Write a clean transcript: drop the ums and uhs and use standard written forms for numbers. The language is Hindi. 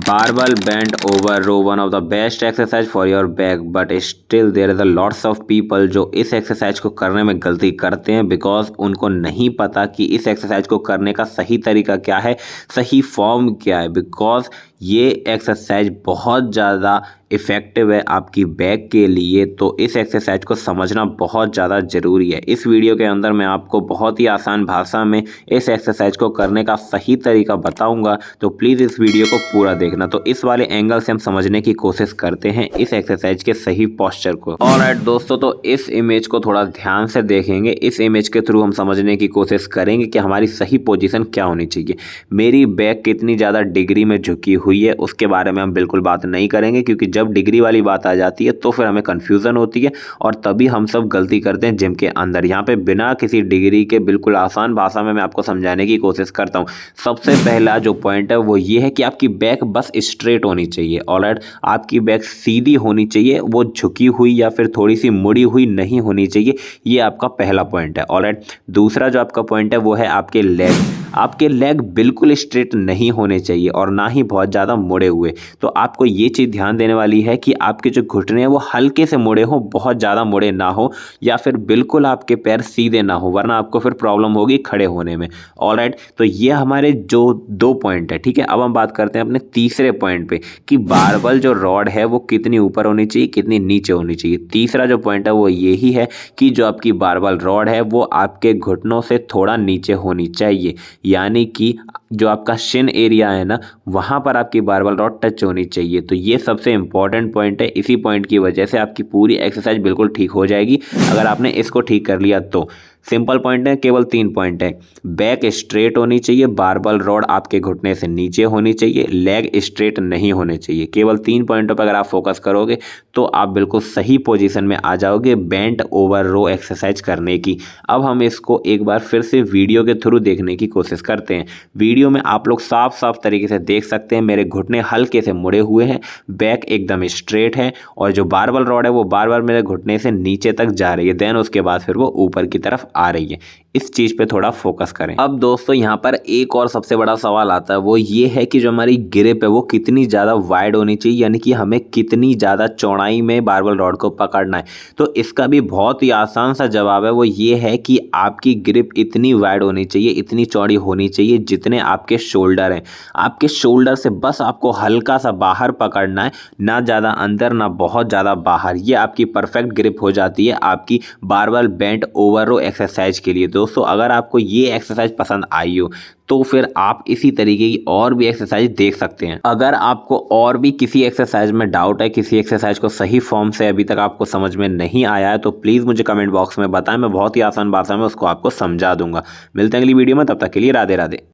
Barbell bent over row, one of the best exercise for your back, but still there is a lots of people जो इस एक्सरसाइज को करने में गलती करते हैं बिकॉज उनको नहीं पता कि इस एक्सरसाइज को करने का सही तरीका क्या है, सही फॉर्म क्या है। बिकॉज ये एक्सरसाइज बहुत ज़्यादा इफ़ेक्टिव है आपकी बैक के लिए, तो इस एक्सरसाइज को समझना बहुत ज़्यादा ज़रूरी है। इस वीडियो के अंदर मैं आपको बहुत ही आसान भाषा में इस एक्सरसाइज को करने का सही तरीका बताऊंगा, तो प्लीज़ इस वीडियो को पूरा देखना। तो इस वाले एंगल से हम समझने की कोशिश करते हैं इस एक्सरसाइज के सही पोस्चर को। ऑलराइट दोस्तों, तो इस इमेज को थोड़ा ध्यान से देखेंगे। इस इमेज के थ्रू हम समझने की कोशिश करेंगे कि हमारी सही पोजीशन क्या होनी चाहिए। मेरी बैक कितनी ज़्यादा डिग्री में झुकी हुई है उसके बारे में हम बिल्कुल बात नहीं करेंगे, क्योंकि जब डिग्री वाली बात आ जाती है तो फिर हमें कन्फ्यूज़न होती है और तभी हम सब गलती करते हैं जिम के अंदर। यहाँ पे बिना किसी डिग्री के बिल्कुल आसान भाषा में मैं आपको समझाने की कोशिश करता हूँ। सबसे पहला जो पॉइंट है वो ये है कि आपकी बैक बस स्ट्रेट होनी चाहिए। ऑलराइट, आपकी बैक सीधी होनी चाहिए, वो झुकी हुई या फिर थोड़ी सी मुड़ी हुई नहीं होनी चाहिए। ये आपका पहला पॉइंट है। ऑलराइट, दूसरा जो आपका पॉइंट है वो है आपके लेग। आपके लेग बिल्कुल स्ट्रेट नहीं होने चाहिए और ना ही बहुत ज़्यादा मुड़े हुए। तो आपको ये चीज़ ध्यान देने वाली है कि आपके जो घुटने हैं वो हल्के से मुड़े हों, बहुत ज़्यादा मुड़े ना हो, या फिर बिल्कुल आपके पैर सीधे ना हो, वरना आपको फिर प्रॉब्लम होगी खड़े होने में। ऑलराइट, तो ये हमारे जो 2 पॉइंट है। ठीक है, अब हम बात करते हैं अपने तीसरे पॉइंट पे कि बारबल जो रॉड है वो कितनी ऊपर होनी चाहिए, कितनी नीचे होनी चाहिए। तीसरा जो पॉइंट है वो यही है कि जो आपकी बारबल रॉड है वो आपके घुटनों से थोड़ा नीचे होनी चाहिए, यानी कि जो आपका शिन एरिया है ना, वहाँ पर आपकी बारबल रॉड टच होनी चाहिए। तो ये सबसे इंपॉर्टेंट पॉइंट है। इसी पॉइंट की वजह से आपकी पूरी एक्सरसाइज बिल्कुल ठीक हो जाएगी अगर आपने इसको ठीक कर लिया तो। सिंपल पॉइंट है, केवल 3 पॉइंट है। बैक स्ट्रेट होनी चाहिए, बारबल रॉड आपके घुटने से नीचे होनी चाहिए, लेग स्ट्रेट नहीं होने चाहिए। केवल 3 पॉइंटों पर अगर आप फोकस करोगे तो आप बिल्कुल सही पोजीशन में आ जाओगे बेंट ओवर रो एक्सरसाइज करने की। अब हम इसको एक बार फिर से वीडियो के थ्रू देखने की कोशिश करते हैं। वीडियो में आप लोग साफ साफ तरीके से देख सकते हैं मेरे घुटने हल्के से मुड़े हुए हैं, बैक एकदम स्ट्रेट है और जो बारबल रॉड है वो बार बार मेरे घुटने से नीचे तक जा रही है, देन उसके बाद फिर वो ऊपर की तरफ आ रही है। इस चीज पे थोड़ा फोकस करें। अब दोस्तों यहाँ पर एक और सबसे बड़ा सवाल आता है, वो ये है कि जो हमारी ग्रिप है वो कितनी ज्यादा वाइड होनी चाहिए, यानी कि हमें कितनी ज्यादा चौड़ाई में बारबल रॉड को पकड़ना है। तो इसका भी बहुत ही आसान सा जवाब है, वो ये है कि आपकी ग्रिप इतनी वाइड होनी चाहिए, इतनी चौड़ी होनी चाहिए जितने आपके शोल्डर हैं। आपके शोल्डर से बस आपको हल्का सा बाहर पकड़ना है, ना ज़्यादा अंदर ना बहुत ज़्यादा बाहर। ये आपकी परफेक्ट ग्रिप हो जाती है आपकी बारबल बेंट ओवर रो एक्सरसाइज के लिए। दोस्तों अगर आपको ये एक्सरसाइज पसंद आई हो तो फिर आप इसी तरीके की और भी एक्सरसाइज देख सकते हैं। अगर आपको और भी किसी एक्सरसाइज में डाउट है, किसी एक्सरसाइज को सही फॉर्म से अभी तक आपको समझ में नहीं आया है, तो प्लीज़ मुझे कमेंट बॉक्स में बताएं, मैं बहुत ही आसान भाषा में उसको आपको समझा दूंगा। मिलते हैं अगली वीडियो में, तब तक के लिए राधे राधे।